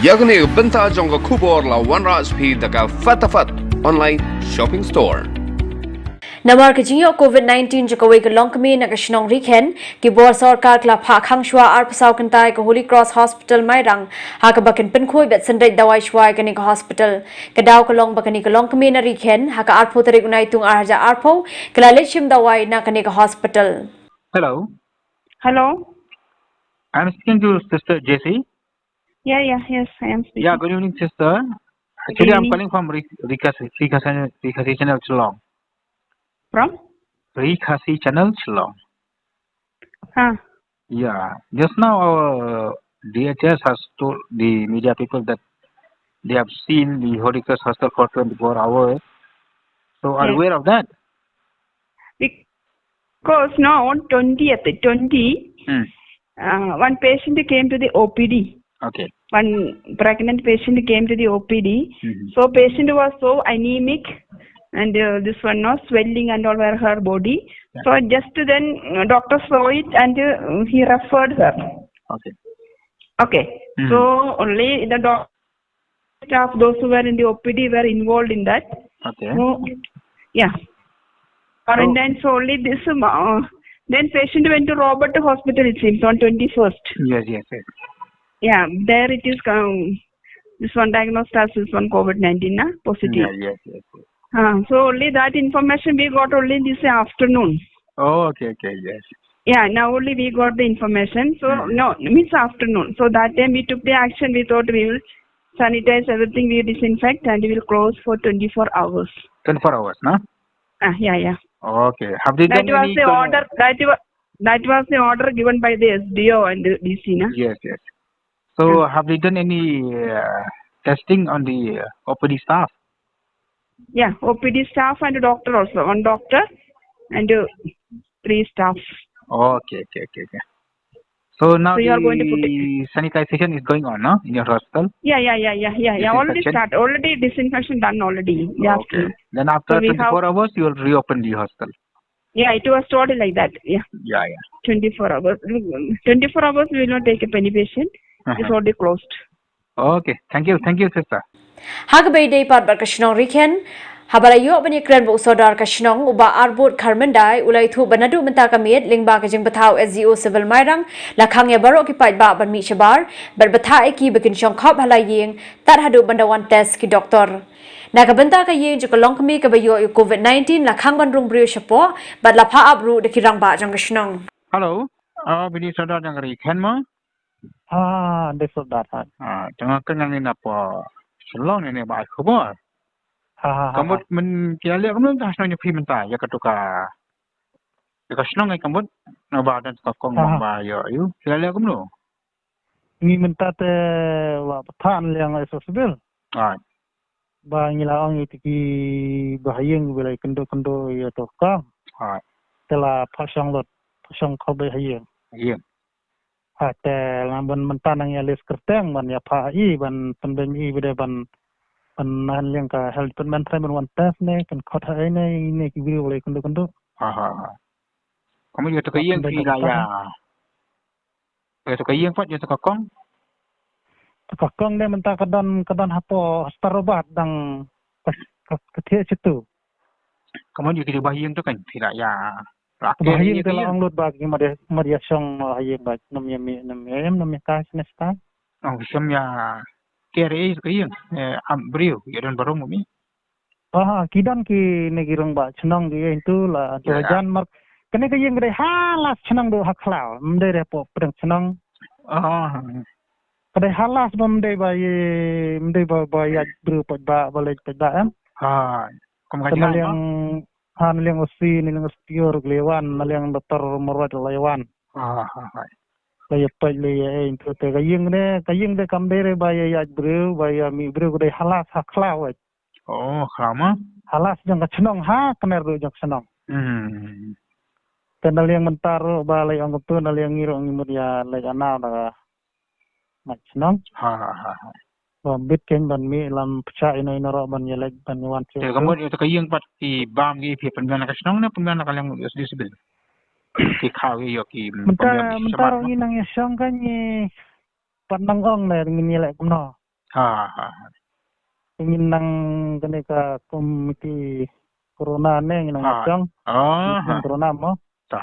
Yagni benta jonga kubor la wanra speed daga fatafat online shopping store. Namar kajinyo COVID-19 jukaway ka longkami na kashnong RiKhen ki bor sarkar kla pha Khang shwa ar pasaw kantai ka Holycross Hospital Mairang ha ka bakin penkhoi bet sendai dawai shwa ka ni ka hospital kadaw ka long bakani ka longkami na RiKhen ha ka arpho tarik unai tung arja arpho kala lechim dawai na ka ni ka hospital. Hello, Hello. I'm speaking to Sister Jessie. Yes, I am speaking. Yeah, good evening, Sister. Actually, I'm calling from RiKhasi channel Shillong. From? RiKhasi channel Shillong. Huh. Yeah, just now our DHS has told the media people that they have seen the Holycross hostel for 24 hours. So, are you Yes. aware of that? Because now on 20th, one patient came to the OPD. Okay. One pregnant patient came to the OPD. Mm-hmm. So patient was so anemic and this one no swelling and all over her body. Yeah. So just then doctor saw it and he referred her. Okay. Okay. Mm-hmm. So only the doctor staff, those who were in the OPD were involved in that. Okay. So, yeah. Quarantine so only this. Then patient went to Robert Hospital, it seems, on 21st. Yes. Yeah, there it is. This one diagnosed as this one COVID-19 positive. Yes. So only that information we got only this afternoon. Oh, okay, yes. Yeah, now only we got the information. So no, means afternoon. So that time we took the action. We thought we will sanitize everything, we disinfect, and we will close for 24 hours. 24 hours, no? Yeah. Okay. Have they That done was any... the order. That was the order given by the SDO and the DC, na? Yes. So, have they done any testing on the OPD staff? Yeah, OPD staff and doctor also. One doctor and 3 staff. Okay. So now you are going to put the sanitization is going on, no? In your hospital? Yeah. Already start. Already disinfection done already. Okay. Then after So 24 hours, you will reopen the hospital. Yeah, it was told like that. Yeah. 24 hours. 24 hours we will not take up any patient. It's already closed. Okay. Thank you, sister. Hagabay day part bar kashnong RiKhen habarayo bani kran bo sodar kashnong uba arbot kharmandai ulai thu banadu menta kamit lingba kajing bathaw SGO civil Mairang lakhang ya baro ki pai ba ban mi shabar bar batha ki bakin shong khop halaying tar hadu bandawan test ki doctor nakabenta ka yeng jukolong kami ka bayo COVID-19 lakhang ban rung brio shapo bat lapha abru de kirang ba jang kashnong. Hello. Bini sadar yang RiKhen mo? They said that. Jangan kenal ni apa? Selong ni ba khabar. Kamu men kira kamu dah senang nyepi mentah ya ketuka. Ya senang ai kamu ba dan kong ba you. Kira kamu. Ni minta te wa patan yang sesubil. Ba ngila ang itiki bahayeng belai kendo ya to ka. Telah pasang kau bahayeng. Iya. Te lamban mentan yang les kerteng ban ya pai ban penbenyi bede ban nan yang ka health department ban wan test ne kan kota ne ki biri belai kendo. Kamu ya to kayeng kira ya. Ya to kayeng pat ya to kong. Kakong ne menta kadan hapo starobat dang ketie situ. Kamu juga di bahayeng tu kan tidak ya. Bahayeng telah anglut bagi Maria Song bahayeng bagi namanya kas nesta. Oh, semya kere kayeng brio ya dan baru mumi. Kidan ki negirong ba chenong dia itu lah tujuan mak kene kayeng gede halas chenong do haklau mde repo pedang chenong. Pada halas mde ba bru ba boleh pada em. Kamu kaji yang yang usi nilang ustior glewan nalang doktor morwat lewan. Laya pai laya itu te kayeng de kamdere ba ya bru ba ya mi bru gede halas haklau. Oh, kama? Halas jang chenong kener do jang chenong. Tenal yang mentar balai ang tu nal yang ngirong ngimut ya lay anau da mak chenong. Bit ken ban mi lam pcha ino ro ban ya lek ban wan che. Kamu itu kayeng pat ki bam gi pi pengan ka chenong na pengan ka yang disability. Ki khaw yo ki mentar inang ya song kan ni pandang ong na ngin lek kuno. ingin nang kene ka komiti corona ne nang ajang corona mo ta